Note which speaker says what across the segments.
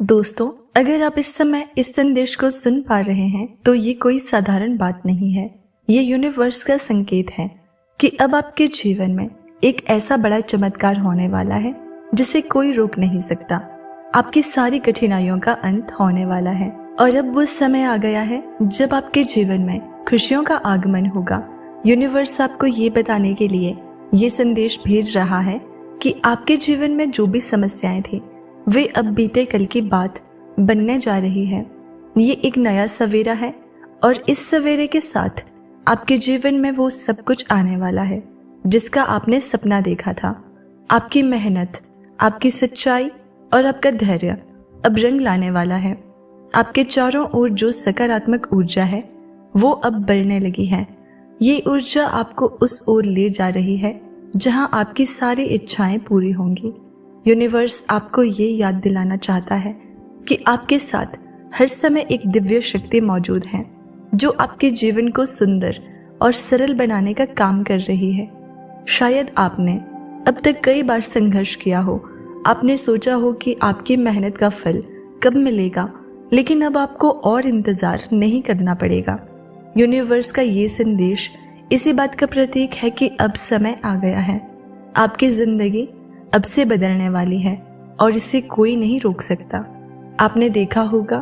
Speaker 1: दोस्तों, अगर आप इस समय इस संदेश को सुन पा रहे हैं तो ये कोई साधारण बात नहीं है। ये यूनिवर्स का संकेत है कि अब आपके जीवन में एक ऐसा बड़ा चमत्कार होने वाला है जिसे कोई रोक नहीं सकता। आपकी सारी कठिनाइयों का अंत होने वाला है और अब वो समय आ गया है जब आपके जीवन में खुशियों का आगमन होगा। यूनिवर्स आपको ये बताने के लिए ये संदेश भेज रहा है कि आपके जीवन में जो भी समस्याएं थी वे अब बीते कल की बात बनने जा रही है। ये एक नया सवेरा है और इस सवेरे के साथ आपके जीवन में वो सब कुछ आने वाला है जिसका आपने सपना देखा था। आपकी मेहनत, आपकी सच्चाई और आपका धैर्य अब रंग लाने वाला है। आपके चारों ओर जो सकारात्मक ऊर्जा है वो अब बढ़ने लगी है। ये ऊर्जा आपको उस ओर ले जा रही है जहां आपकी सारी इच्छाएं पूरी होंगी। यूनिवर्स आपको ये याद दिलाना चाहता है कि आपके साथ हर समय एक दिव्य शक्ति मौजूद है जो आपके जीवन को सुंदर और सरल बनाने का काम कर रही है। शायद आपने अब तक कई बार संघर्ष किया हो, आपने सोचा हो कि आपकी मेहनत का फल कब मिलेगा, लेकिन अब आपको और इंतजार नहीं करना पड़ेगा। यूनिवर्स का ये संदेश इसी बात का प्रतीक है कि अब समय आ गया है। आपकी जिंदगी अब से बदलने वाली है और इसे कोई नहीं रोक सकता। आपने देखा होगा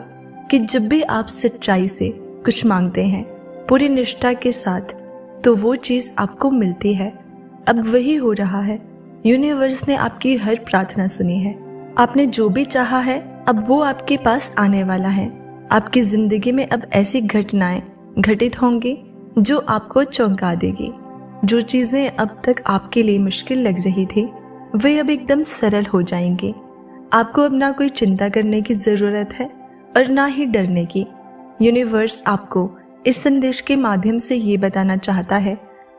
Speaker 1: कि जब भी आप सच्चाई से कुछ मांगते हैं पूरी निष्ठा के साथ तो वो चीज आपको मिलती है। अब वही हो रहा है। यूनिवर्स ने आपकी हर प्रार्थना सुनी है। आपने जो भी चाहा है अब वो आपके पास आने वाला है। आपकी जिंदगी में अब ऐसी घटनाएं घटित होंगी जो आपको चौंका देगी। जो चीजें अब तक आपके लिए मुश्किल लग रही थी वे अब एकदम सरल हो जाएंगे। आपको अब ना कोई चिंता करने की जरूरत है और ना ही डरने की। यूनिवर्स आपको इस संदेश के माध्यम से ये बताना चाहता है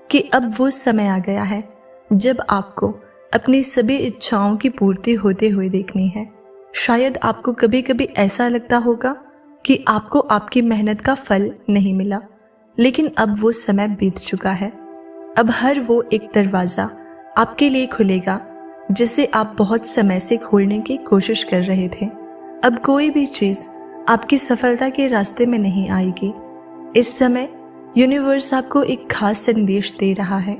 Speaker 1: कि अब वो समय आ गया है जब आपको अपनी सभी इच्छाओं की पूर्ति होते हुए देखनी है। शायद आपको कभी कभी ऐसा लगता होगा कि आपको आपकी मेहनत का फल नहीं मिला, लेकिन अब वो समय बीत चुका है। अब हर वो एक दरवाजा आपके लिए खुलेगा जिसे आप बहुत समय से खोलने की कोशिश कर रहे थे। अब कोई भी चीज आपकी सफलता के रास्ते में नहीं आएगी। इस समय यूनिवर्स आपको एक खास संदेश दे रहा है।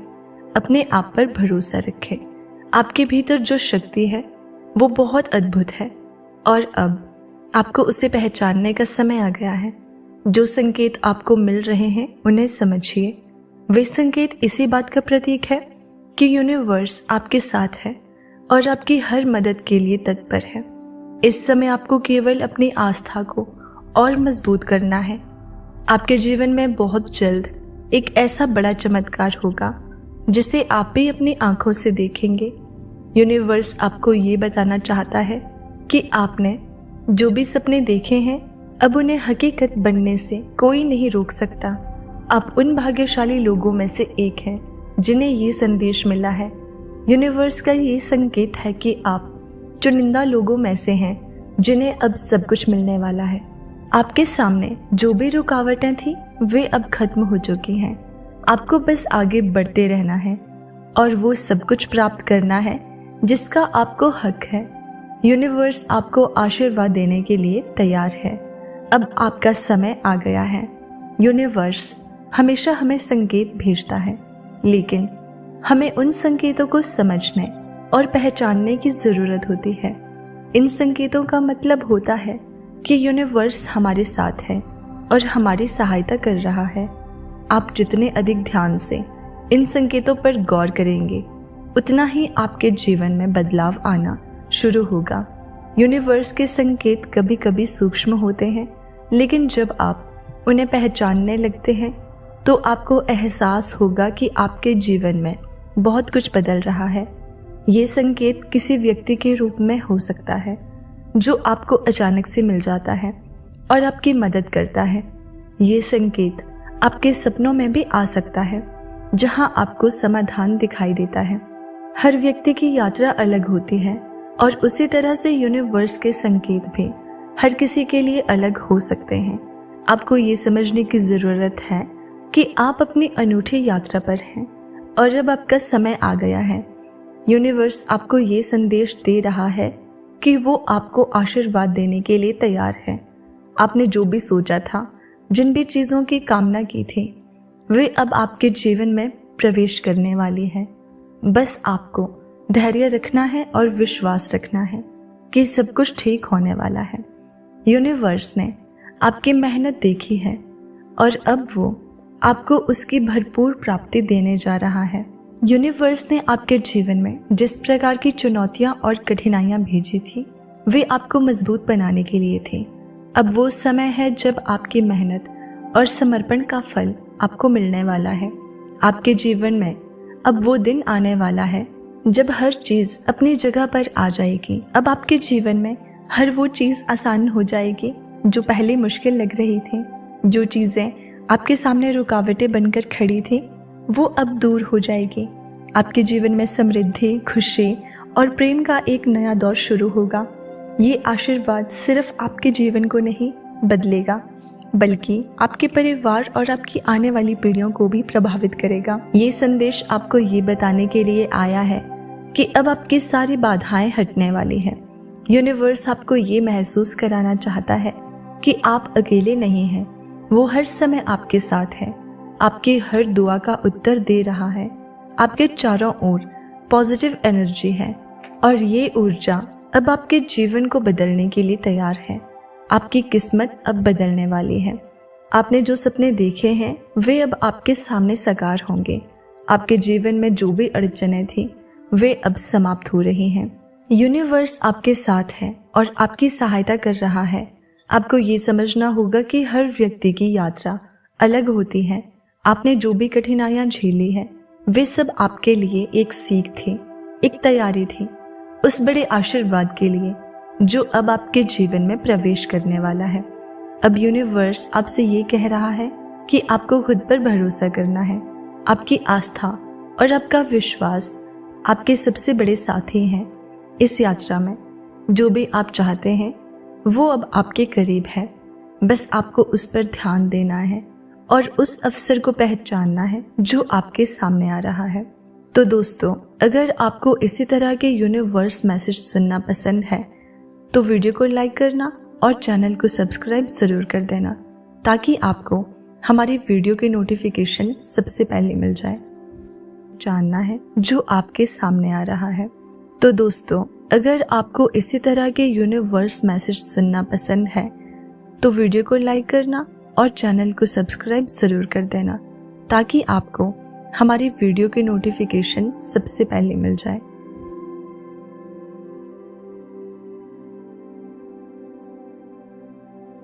Speaker 1: अपने आप पर भरोसा रखें। आपके भीतर जो शक्ति है वो बहुत अद्भुत है और अब आपको उसे पहचानने का समय आ गया है। जो संकेत आपको मिल रहे हैं उन्हें समझिए। वे संकेत इसी बात का प्रतीक है कि यूनिवर्स आपके साथ है और आपकी हर मदद के लिए तत्पर है। इस समय आपको केवल अपनी आस्था को और मजबूत करना है। आपके जीवन में बहुत जल्द एक ऐसा बड़ा चमत्कार होगा जिसे आप भी अपनी आंखों से देखेंगे। यूनिवर्स आपको ये बताना चाहता है कि आपने जो भी सपने देखे हैं अब उन्हें हकीकत बनने से कोई नहीं रोक सकता। आप उन भाग्यशाली लोगों में से एक हैं जिन्हें ये संदेश मिला है। यूनिवर्स का ये संकेत है कि आप चुनिंदा लोगों में से हैं जिन्हें अब सब कुछ मिलने वाला है। आपके सामने जो भी रुकावटें थी वे अब खत्म हो चुकी हैं। आपको बस आगे बढ़ते रहना है और वो सब कुछ प्राप्त करना है जिसका आपको हक है। यूनिवर्स आपको आशीर्वाद देने के लिए तैयार है। अब आपका समय आ गया है। यूनिवर्स हमेशा हमें संकेत भेजता है, लेकिन हमें उन संकेतों को समझने और पहचानने की जरूरत होती है। इन संकेतों का मतलब होता है कि यूनिवर्स हमारे साथ है और हमारी सहायता कर रहा है। आप जितने अधिक ध्यान से इन संकेतों पर गौर करेंगे उतना ही आपके जीवन में बदलाव आना शुरू होगा। यूनिवर्स के संकेत कभी कभी सूक्ष्म होते हैं, लेकिन जब आप उन्हें पहचानने लगते हैं तो आपको एहसास होगा कि आपके जीवन में बहुत कुछ बदल रहा है। ये संकेत किसी व्यक्ति के रूप में हो सकता है जो आपको अचानक से मिल जाता है और आपकी मदद करता है। ये संकेत आपके सपनों में भी आ सकता है जहां आपको समाधान दिखाई देता है। हर व्यक्ति की यात्रा अलग होती है और उसी तरह से यूनिवर्स के संकेत भी हर किसी के लिए अलग हो सकते हैं। आपको ये समझने की जरूरत है कि आप अपनी अनूठी यात्रा पर हैं और अब आपका समय आ गया है। यूनिवर्स आपको ये संदेश दे रहा है कि वो आपको आशीर्वाद देने के लिए तैयार है। आपने जो भी सोचा था, जिन भी चीज़ों की कामना की थी, वे अब आपके जीवन में प्रवेश करने वाली है। बस आपको धैर्य रखना है और विश्वास रखना है कि सब कुछ ठीक होने वाला है। यूनिवर्स ने आपकी मेहनत देखी है और अब वो आपको उसकी भरपूर प्राप्ति देने जा रहा है। यूनिवर्स ने आपके जीवन में जिस प्रकार की चुनौतियां और कठिनाइयां भेजी थी, वे आपको मजबूत बनाने के लिए थी। अब वो समय है जब आपकी मेहनत और समर्पण का फल आपको मिलने वाला है। आपके जीवन में अब वो दिन आने वाला है जब हर चीज़ अपनी जगह पर आ जाएगी। अब आपके जीवन में हर वो चीज़ आसान हो जाएगी जो पहले मुश्किल लग रही थी। जो चीज़ें आपके सामने रुकावटें बनकर खड़ी थी, वो अब दूर हो जाएगी। आपके जीवन में समृद्धि, खुशी और प्रेम का एक नया दौर शुरू होगा। ये आशीर्वाद सिर्फ आपके जीवन को नहीं बदलेगा, बल्कि आपके परिवार और आपकी आने वाली पीढ़ियों को भी प्रभावित करेगा। ये संदेश आपको ये बताने के लिए आया है कि अब आपकी सारी बाधाएं हटने वाली हैं। यूनिवर्स आपको ये महसूस कराना चाहता है कि आप अकेले नहीं हैं। वो हर समय आपके साथ है, आपकी हर दुआ का उत्तर दे रहा है। आपके चारों ओर पॉजिटिव एनर्जी है और ये ऊर्जा अब आपके जीवन को बदलने के लिए तैयार है। आपकी किस्मत अब बदलने वाली है। आपने जो सपने देखे हैं, वे अब आपके सामने साकार होंगे। आपके जीवन में जो भी अड़चनें थी, वे अब समाप्त हो रही हैं। यूनिवर्स आपके साथ है और आपकी सहायता कर रहा है। आपको ये समझना होगा कि हर व्यक्ति की यात्रा अलग होती है। आपने जो भी कठिनाइयां झेली है, वे सब आपके लिए एक सीख थी, एक तैयारी थी उस बड़े आशीर्वाद के लिए जो अब आपके जीवन में प्रवेश करने वाला है। अब यूनिवर्स आपसे ये कह रहा है कि आपको खुद पर भरोसा करना है। आपकी आस्था और आपका विश्वास आपके सबसे बड़े साथी हैं इस यात्रा में। जो भी आप चाहते हैं वो अब आपके करीब है। बस आपको उस पर ध्यान देना है और उस अवसर को पहचानना है जो आपके सामने आ रहा है। तो दोस्तों, अगर आपको इसी तरह के यूनिवर्स मैसेज सुनना पसंद है तो वीडियो को लाइक करना और चैनल को सब्सक्राइब ज़रूर कर देना, ताकि आपको हमारी वीडियो की नोटिफिकेशन सबसे पहले मिल जाए। जानना है जो आपके सामने आ रहा है। तो दोस्तों, अगर आपको इसी तरह के यूनिवर्स मैसेज सुनना पसंद है तो वीडियो को लाइक करना और चैनल को सब्सक्राइब ज़रूर कर देना, ताकि आपको हमारी वीडियो की नोटिफिकेशन सबसे पहले मिल जाए।